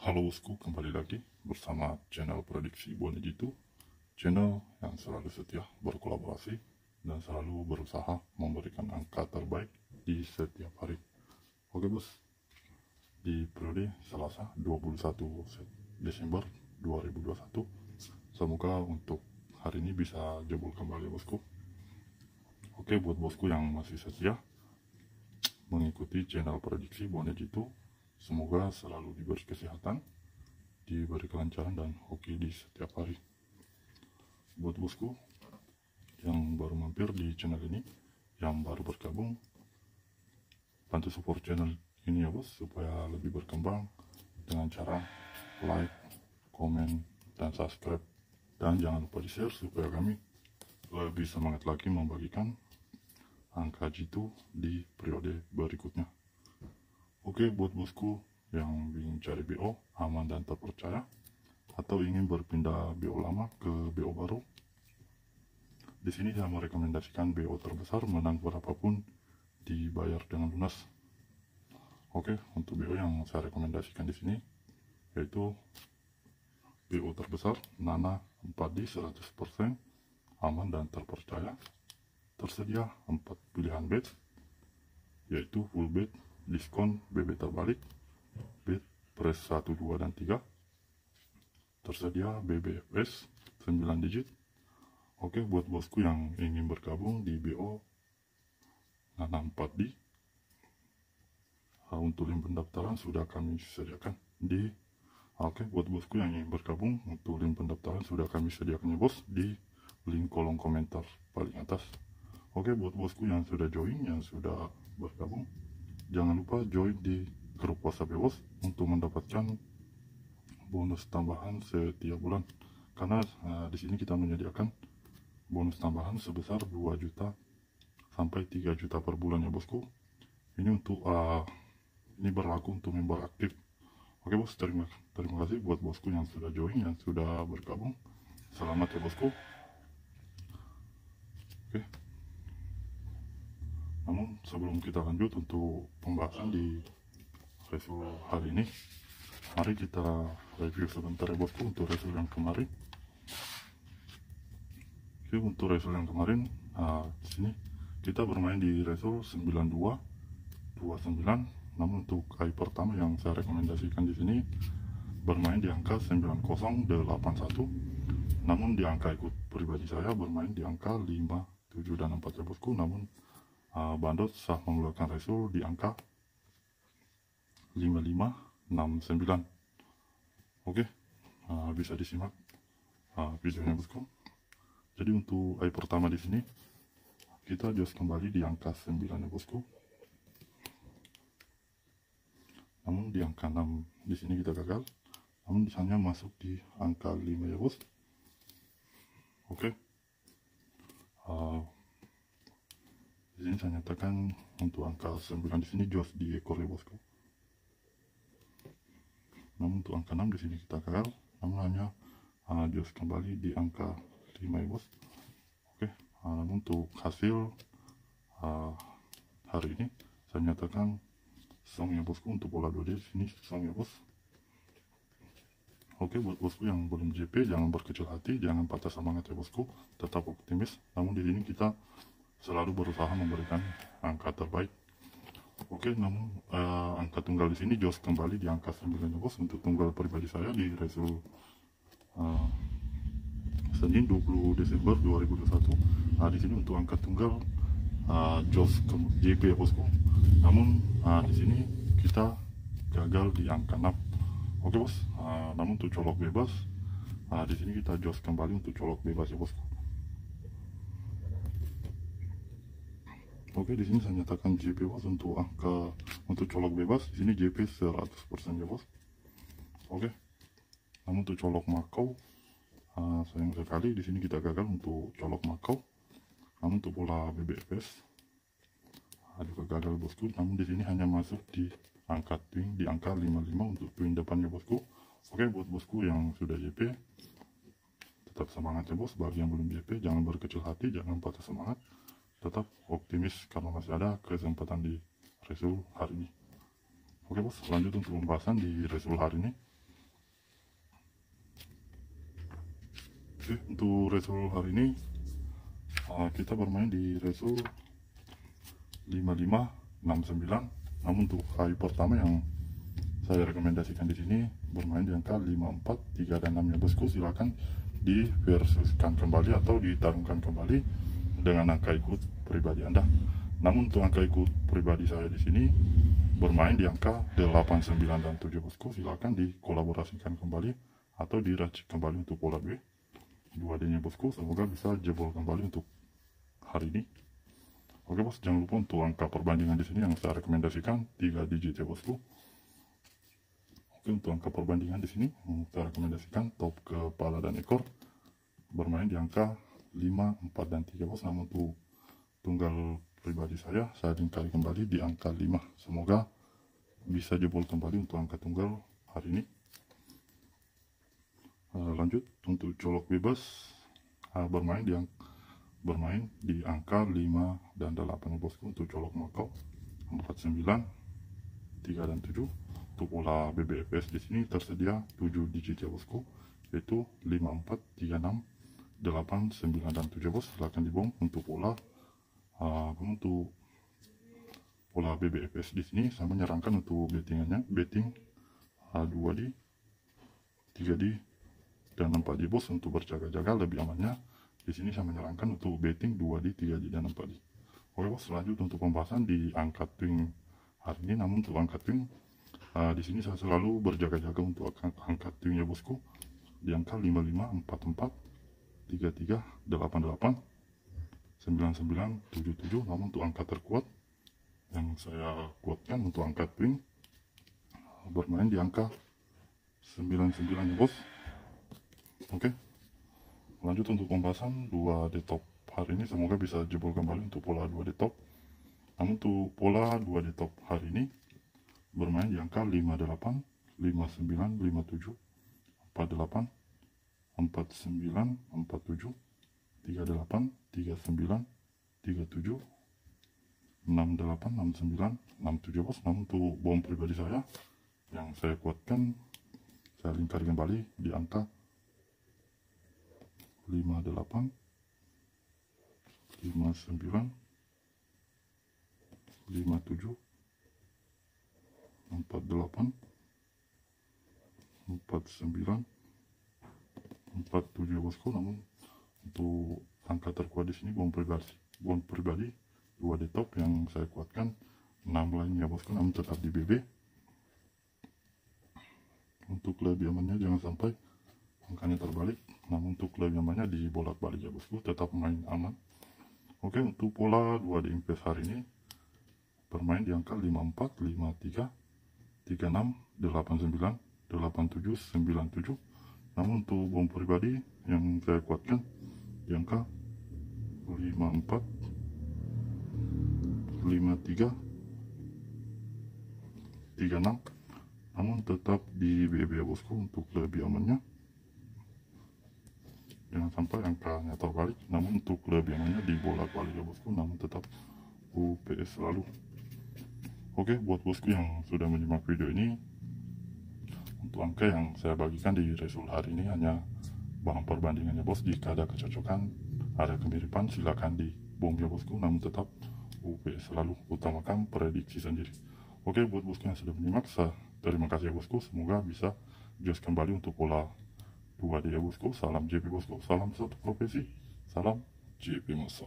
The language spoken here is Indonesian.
Halo bosku, kembali lagi bersama channel Prediksi Bonejitu, channel yang selalu setia berkolaborasi dan selalu berusaha memberikan angka terbaik di setiap hari. Oke bos, di periode Selasa 21 Desember 2021, semoga untuk hari ini bisa jebol kembali bosku. Oke, buat bosku yang masih setia mengikuti channel Prediksi Bonejitu, semoga selalu diberi kesehatan, diberi kelancaran dan hoki di setiap hari. Buat bosku yang baru mampir di channel ini, yang baru bergabung, bantu support channel ini ya bos, supaya lebih berkembang dengan cara like, komen, dan subscribe. Dan jangan lupa di share supaya kami lebih semangat lagi membagikan angka jitu di periode berikutnya. Oke, buat bosku yang ingin cari BO aman dan terpercaya atau ingin berpindah BO lama ke BO baru, di sini saya merekomendasikan BO terbesar menang berapapun dibayar dengan lunas. Oke, untuk BO yang saya rekomendasikan di sini yaitu BO terbesar Nana 4D 100% aman dan terpercaya. Tersedia 4 pilihan bet, yaitu full bet, diskon, BB terbalik, bet press 1, 2, dan 3. Tersedia BBFS 9 digit. Oke, buat bosku yang ingin bergabung di BO Nana 4D, untuk link pendaftaran sudah kami sediakan di buat bosku yang ingin bergabung, untuk link pendaftaran sudah kami sediakan ya bos di link kolom komentar paling atas. Oke, buat bosku yang sudah join, yang sudah bergabung, jangan lupa join di grup WhatsApp ya bos untuk mendapatkan bonus tambahan setiap bulan. Karena di sini kita menyediakan bonus tambahan sebesar 2 juta sampai 3 juta per bulan ya bosku. Ini untuk ini berlaku untuk member aktif. Oke bos, terima kasih buat bosku yang sudah join, yang sudah bergabung. Selamat ya bosku. Oke. Namun sebelum kita lanjut untuk pembahasan di resul hari ini, mari kita review sebentar ya bosku untuk resul yang kemarin. Oke, untuk resul yang kemarin, di sini kita bermain di resul 9229. Namun untuk kali pertama yang saya rekomendasikan di sini bermain di angka 9081. Namun di angka ikut pribadi saya bermain di angka 5, 7, dan 4 ya bosku. Namun Bandot sah mengeluarkan resul di angka 5569. Oke, bisa disimak videonya bosku. Jadi untuk eye pertama di sini kita jos kembali di angka 9 ya bosku. Namun di angka 6 di sini kita gagal. Namun misalnya masuk di angka 5 ya bos. Oke. Di sini saya nyatakan untuk angka 9 di sini jos di ekor ya bosku. Namun untuk angka 6 di sini kita gagal. Namun hanya jos kembali di angka 5 ya bos. Oke. Namun untuk hasil hari ini saya nyatakan song ya bosku. Untuk pola 2D di sini song ya bos. Oke, buat bosku yang belum JP, jangan berkecil hati, jangan patah semangat ya bosku, tetap optimis. Namun di sini kita selalu berusaha memberikan angka terbaik. Oke, namun angka tunggal di sini jos kembali di angka 9 ya bos. Untuk tunggal pribadi saya di resul Senin 20 Desember 2021. Di sini untuk angka tunggal jos ke JP ya bosku. Namun di sini kita gagal di angka 6. Oke bos, namun untuk colok bebas, di sini kita jos kembali untuk colok bebas ya bosku. Oke, di sini saya nyatakan JP bos untuk colok bebas. Di sini JP 100% ya bos. Oke, namun untuk colok Makau, sayang sekali di sini kita gagal untuk colok Makau. Namun untuk pola BBFS juga gagal bosku. Namun di sini hanya masuk di angka twin di angka 55 untuk twin depannya bosku. Oke, buat bosku yang sudah JP tetap semangat ya bos. Bagi yang belum JP jangan berkecil hati, jangan patah semangat, tetap optimis karena masih ada kesempatan di resul hari ini. Oke bos, lanjut untuk pembahasan di resul hari ini. Oke, untuk resul hari ini kita bermain di resul 5569. Namun untuk hari pertama yang saya rekomendasikan di sini bermain di angka 54, 3 dan 6 ya bosku. Silakan diversuskan kembali atau ditarungkan kembali dengan angka ikut pribadi Anda. Namun untuk angka ikut pribadi saya di sini bermain di angka 8, 9 dan 7 bosku. Silakan dikolaborasikan kembali atau diracik kembali untuk pola B 2D nya bosku. Semoga bisa jebol kembali untuk hari ini. Oke bos, jangan lupa untuk angka perbandingan di sini yang saya rekomendasikan 3 digit ya bosku. Oke, untuk angka perbandingan di sini saya rekomendasikan top kepala dan ekor bermain di angka 5, 4 dan 3 bos. Namun untuk tunggal pribadi saya lingkari kembali di angka 5. Semoga bisa jebol kembali untuk angka tunggal hari ini. Lanjut untuk colok bebas bermain di angka 5 dan 8 ya bosku. Untuk colok Makau 49, 3 dan 7. Untuk pola BBFS di sini tersedia 7 digit ya bosku, yaitu 54, 36, 8, 9 dan 7 bos. Silahkan dibom untuk pola BBFS di sini. Saya menyarankan untuk betting 2D, 3D dan 4D bos. Untuk berjaga-jaga lebih amannya di sini saya menyarankan untuk betting 2D, 3D dan 4D. Oke bos, lanjut untuk pembahasan di angka twin hari ini. Namun untuk angka twin di sini saya selalu berjaga-jaga untuk angka twin ya bosku di angka 55, 44, 33, 88, 99, 77. Namun untuk angka terkuat yang saya kuatkan untuk angka twin bermain di angka 99 ya bos. Oke, lanjut untuk pembahasan 2D top hari ini. Semoga bisa jebol kembali untuk pola 2D top. Namun untuk pola 2D top hari ini bermain di angka 58, 59, 57, 48, 49, 47, 38, 39, 37, 68, 69, 67 bos. Namun untuk bom pribadi saya yang saya kuatkan, saya lingkari kembali di angka 58, 59, 57, 48, 49, 47 bosku. Namun untuk angka terkuat di sini bom pribadi 2D top yang saya kuatkan 6 lainnya bosku, namun tetap di BB. Untuk lebih amannya jangan sampai angkanya terbalik, namun untuk lebih amannya dibolak-balik ya bosku, tetap main aman. Oke, untuk pola 2D invest hari ini bermain di angka 54, 53, 36, 89, 87, 97. Namun untuk bom pribadi yang saya kuatkan di angka 54, 53, 36. Namun tetap di BB ya bosku untuk lebih amannya. Jangan sampai angkanya terbalik, namun untuk lebih amannya dibolak-balik ya bosku, namun tetap UPS selalu. Oke, buat bosku yang sudah menyimak video ini, untuk angka yang saya bagikan di resul hari ini hanya bahan perbandingannya bos. Jika ada kecocokan, ada kemiripan, silakan dibom ya bosku, namun tetap UPS selalu, utamakan prediksi sendiri. Oke, buat bosku yang sudah menyimak, terima kasih ya bosku. Semoga bisa jos kembali untuk pola 2D ya bosku. Salam JP bosku, salam satu profesi, salam JP Masuk.